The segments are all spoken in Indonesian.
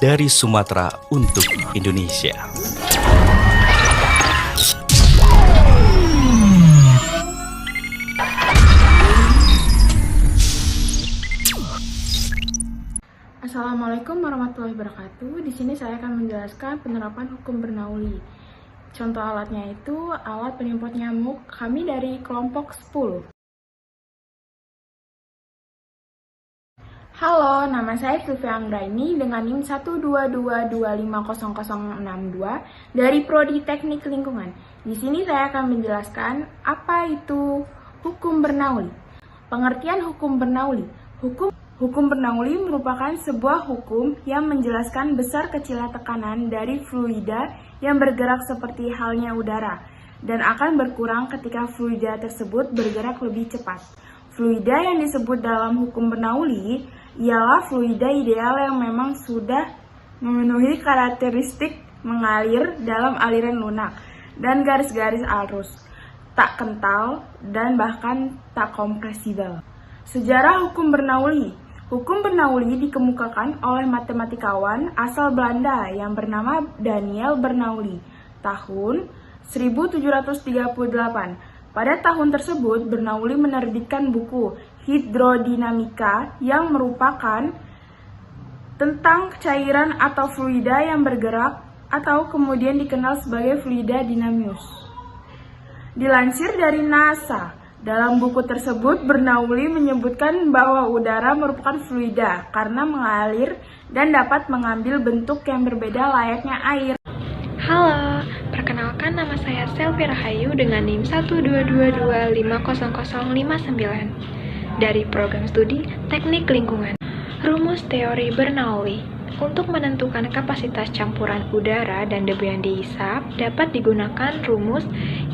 dari Sumatera untuk Indonesia. Assalamualaikum warahmatullahi wabarakatuh. Di sini saya akan menjelaskan penerapan hukum Bernoulli. Contoh alatnya itu alat penyemprot nyamuk. Kami dari kelompok 10. Halo, nama saya Sylvia Anggraini dengan NIM 122250062 dari Prodi Teknik Lingkungan. Di sini saya akan menjelaskan apa itu hukum Bernoulli. Pengertian hukum Bernoulli. Hukum Bernoulli merupakan sebuah hukum yang menjelaskan besar kecilnya tekanan dari fluida yang bergerak seperti halnya udara dan akan berkurang ketika fluida tersebut bergerak lebih cepat. Fluida yang disebut dalam hukum Bernoulli ialah fluida ideal yang memang sudah memenuhi karakteristik mengalir dalam aliran lunak dan garis-garis arus, tak kental dan bahkan tak kompresibel. Sejarah hukum Bernoulli. Hukum Bernoulli dikemukakan oleh matematikawan asal Belanda yang bernama Daniel Bernoulli tahun 1738. Pada tahun tersebut, Bernoulli menerbitkan buku Hidrodinamika yang merupakan tentang cairan atau fluida yang bergerak atau kemudian dikenal sebagai fluida dinamus. Dilansir dari NASA, dalam buku tersebut Bernoulli menyebutkan bahwa udara merupakan fluida karena mengalir dan dapat mengambil bentuk yang berbeda layaknya air. Halo, perkenalkan nama saya Selvi Rahayu dengan NIM 122250059 dari program studi Teknik Lingkungan. Rumus teori Bernoulli. Untuk menentukan kapasitas campuran udara dan debu yang dihisap, dapat digunakan rumus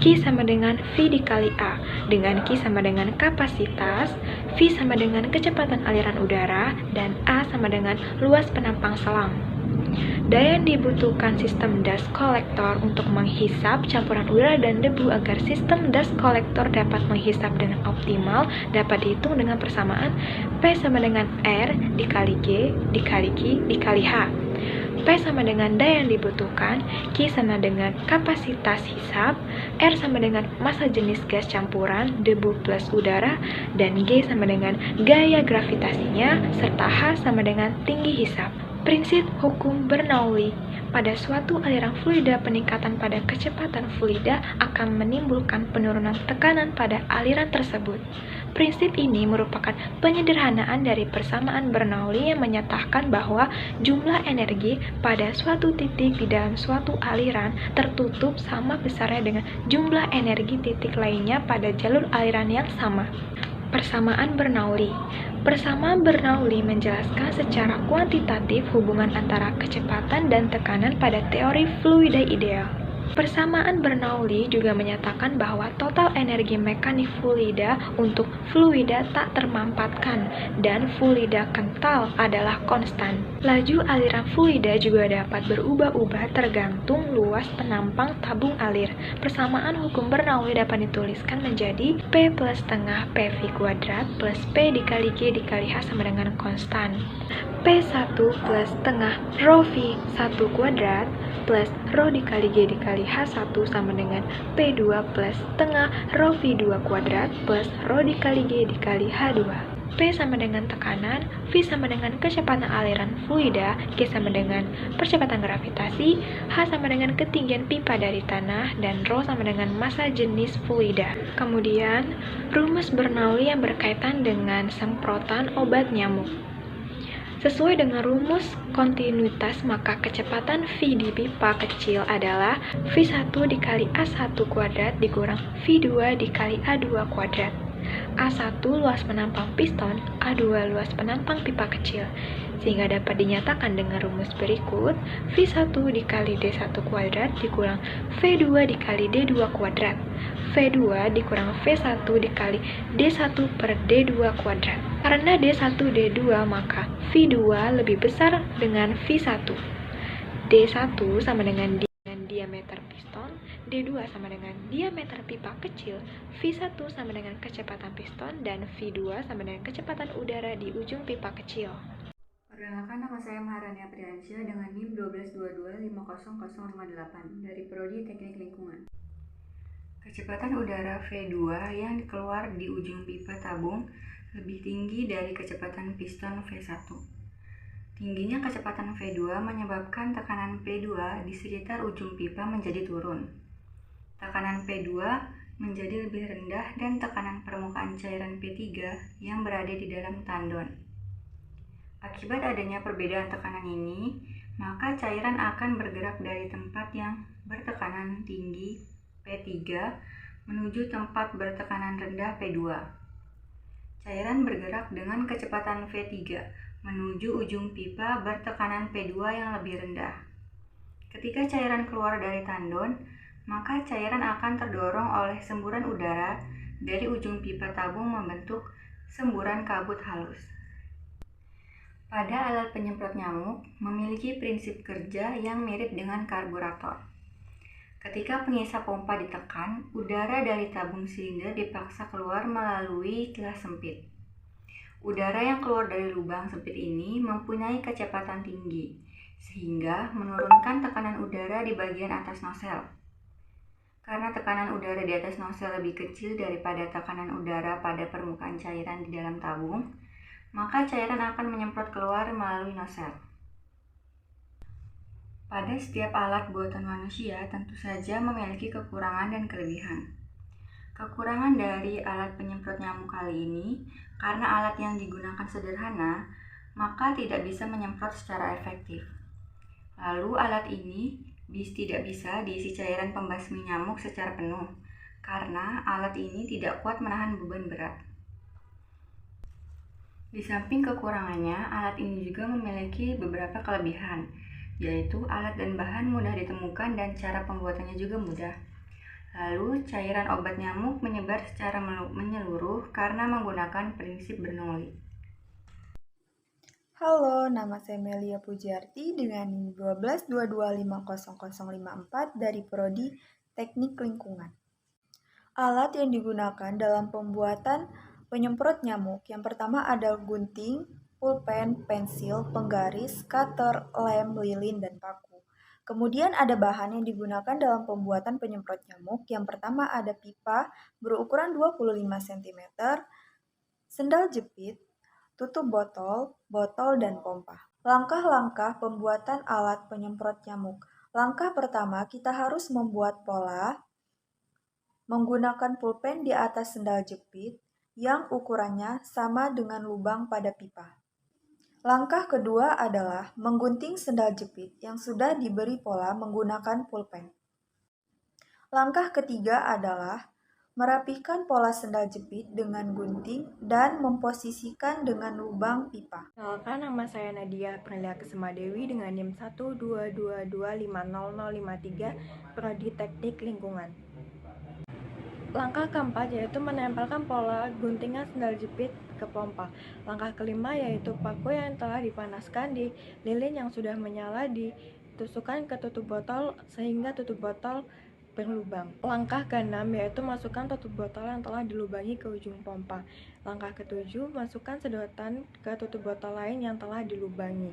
Q sama dengan V dikali A, dengan Q sama dengan kapasitas, V sama dengan kecepatan aliran udara, dan A sama dengan luas penampang selang. Daya yang dibutuhkan sistem dust collector untuk menghisap campuran udara dan debu agar sistem dust collector dapat menghisap dengan optimal dapat dihitung dengan persamaan P sama dengan R dikali G dikali Q dikali H. P sama dengan daya yang dibutuhkan, Q sama dengan kapasitas hisap, R sama dengan massa jenis gas campuran, debu plus udara, dan G sama dengan gaya gravitasinya, serta H sama dengan tinggi hisap. Prinsip hukum Bernoulli. Pada suatu aliran fluida, peningkatan pada kecepatan fluida akan menimbulkan penurunan tekanan pada aliran tersebut. Prinsip ini merupakan penyederhanaan dari persamaan Bernoulli yang menyatakan bahwa jumlah energi pada suatu titik di dalam suatu aliran tertutup sama besarnya dengan jumlah energi titik lainnya pada jalur aliran yang sama. Persamaan Bernoulli. Persamaan Bernoulli menjelaskan secara kuantitatif hubungan antara kecepatan dan tekanan pada teori fluida ideal. Persamaan Bernoulli juga menyatakan bahwa total energi mekanik fluida untuk fluida tak termampatkan dan fluida kental adalah konstan. Laju aliran fluida juga dapat berubah-ubah tergantung luas penampang tabung alir. Persamaan hukum Bernoulli dapat dituliskan menjadi P plus setengah PV kuadrat plus P dikali G dikali H sama dengan konstan. P1 plus setengah rho V1 kuadrat plus rho dikali G dikali H1 sama dengan P2 plus setengah rho V2 kuadrat plus rho dikali G dikali H2. P sama dengan tekanan, V sama dengan kecepatan aliran fluida, G sama dengan percepatan gravitasi, H sama dengan ketinggian pipa dari tanah, dan rho sama dengan massa jenis fluida. Kemudian, rumus Bernoulli yang berkaitan dengan semprotan obat nyamuk. Sesuai dengan rumus kontinuitas, maka kecepatan V di pipa kecil adalah V1 dikali A1 kuadrat dikurang V2 dikali A2 kuadrat. A1 luas penampang piston, A2 luas penampang pipa kecil. Sehingga dapat dinyatakan dengan rumus berikut, V1 dikali D1 kuadrat dikurang V2 dikali D2 kuadrat. V2 dikurang V1 dikali D1 per D2 kuadrat. Karena D1 D2 maka V2 lebih besar dengan V1. D1 sama dengan diameter piston, D2 sama dengan diameter pipa kecil, V1 sama dengan kecepatan piston, dan V2 sama dengan kecepatan udara di ujung pipa kecil. Pada Perkenalkan, nama saya Maharani Apriansyah dengan NIM 122250058 dari Prodi Teknik Lingkungan. Kecepatan udara V2 yang keluar di ujung pipa tabung lebih tinggi dari kecepatan piston V1. Tingginya kecepatan V2 menyebabkan tekanan P2 di sekitar ujung pipa menjadi turun. Tekanan P2 menjadi lebih rendah dan tekanan permukaan cairan P3 yang berada di dalam tandon. Akibat adanya perbedaan tekanan ini, maka cairan akan bergerak dari tempat yang bertekanan tinggi P3 menuju tempat bertekanan rendah P2. Cairan bergerak dengan kecepatan V3 menuju ujung pipa bertekanan P2 yang lebih rendah. Ketika cairan keluar dari tandon, maka cairan akan terdorong oleh semburan udara dari ujung pipa tabung membentuk semburan kabut halus. Pada alat penyemprot nyamuk memiliki prinsip kerja yang mirip dengan karburator. Ketika pengisap pompa ditekan, udara dari tabung silinder dipaksa keluar melalui celah sempit. Udara yang keluar dari lubang sempit ini mempunyai kecepatan tinggi, sehingga menurunkan tekanan udara di bagian atas nosel. Karena tekanan udara di atas nosel lebih kecil daripada tekanan udara pada permukaan cairan di dalam tabung, maka cairan akan menyemprot keluar melalui nosel. Pada setiap alat buatan manusia tentu saja memiliki kekurangan dan kelebihan. Kekurangan dari alat penyemprot nyamuk kali ini, karena alat yang digunakan sederhana, maka tidak bisa menyemprot secara efektif. Lalu alat ini tidak bisa diisi cairan pembasmi nyamuk secara penuh, karena alat ini tidak kuat menahan beban berat. Di samping kekurangannya, alat ini juga memiliki beberapa kelebihan, yaitu alat dan bahan mudah ditemukan dan cara pembuatannya juga mudah. Lalu, cairan obat nyamuk menyebar secara menyeluruh karena menggunakan prinsip Bernoulli. Halo, nama saya Melia Pujiarti dengan NIM 122250054 dari Prodi Teknik Lingkungan. Alat yang digunakan dalam pembuatan penyemprot nyamuk yang pertama ada gunting, pulpen, pensil, penggaris, cutter, lem, lilin, dan paku. Kemudian ada bahan yang digunakan dalam pembuatan penyemprot nyamuk. Yang pertama ada pipa berukuran 25 cm, sendal jepit, tutup botol, dan pompa. Langkah-langkah pembuatan alat penyemprot nyamuk. Langkah pertama, kita harus membuat pola menggunakan pulpen di atas sendal jepit yang ukurannya sama dengan lubang pada pipa. Langkah kedua adalah menggunting sendal jepit yang sudah diberi pola menggunakan pulpen. Langkah ketiga adalah merapihkan pola sendal jepit dengan gunting dan memposisikan dengan lubang pipa. Kenalkan, nama saya Nadia Prilia Kesemadewi dengan NIM 122250053 Prodi Teknik Lingkungan. Langkah keempat yaitu menempelkan pola guntingan sendal jepit ke pompa. Langkah kelima yaitu paku yang telah dipanaskan di lilin yang sudah menyala ditusukkan ke tutup botol sehingga tutup botol berlubang. Langkah keenam yaitu masukkan tutup botol yang telah dilubangi ke ujung pompa. Langkah ketujuh, masukkan sedotan ke tutup botol lain yang telah dilubangi.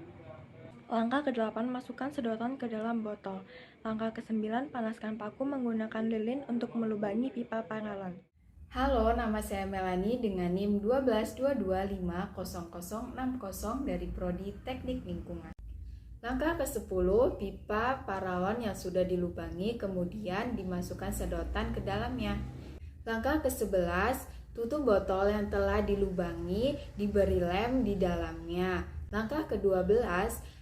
Langkah ke-8, masukkan sedotan ke dalam botol. Langkah ke-9, panaskan paku menggunakan lilin untuk melubangi pipa paralon. Halo, nama saya Melani dengan NIM 122250060 dari Prodi Teknik Lingkungan. Langkah ke-10, pipa paralon yang sudah dilubangi kemudian dimasukkan sedotan ke dalamnya. Langkah ke-11, tutup botol yang telah dilubangi diberi lem di dalamnya. Langkah ke-12,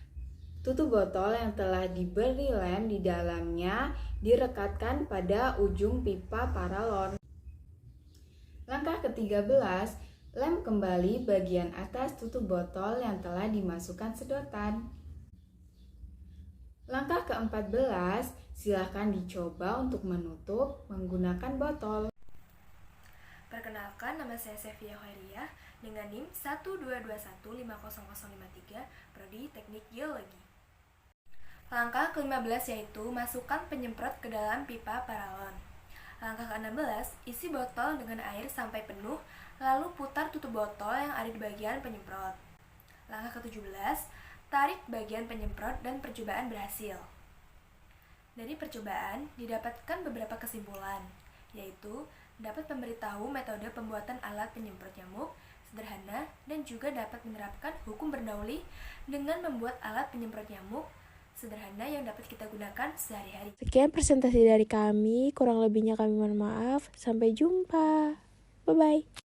tutup botol yang telah diberi lem di dalamnya direkatkan pada ujung pipa paralon. Langkah ke-13, lem kembali bagian atas tutup botol yang telah dimasukkan sedotan. Langkah ke-14, silakan dicoba untuk menutup menggunakan botol. Perkenalkan, nama saya Sevia Khairia dengan NIM 122150053 Prodi Teknik Geologi. Langkah ke-15 yaitu masukkan penyemprot ke dalam pipa paralon. Langkah ke-16, isi botol dengan air sampai penuh, lalu putar tutup botol yang ada di bagian penyemprot. Langkah ke-17, tarik bagian penyemprot dan percobaan berhasil. Dari percobaan, didapatkan beberapa kesimpulan, yaitu dapat memberitahu metode pembuatan alat penyemprot nyamuk sederhana dan juga dapat menerapkan hukum Bernoulli dengan membuat alat penyemprot nyamuk sederhana yang dapat kita gunakan sehari-hari. Sekian presentasi dari kami, kurang lebihnya kami mohon maaf. Sampai jumpa. Bye-bye.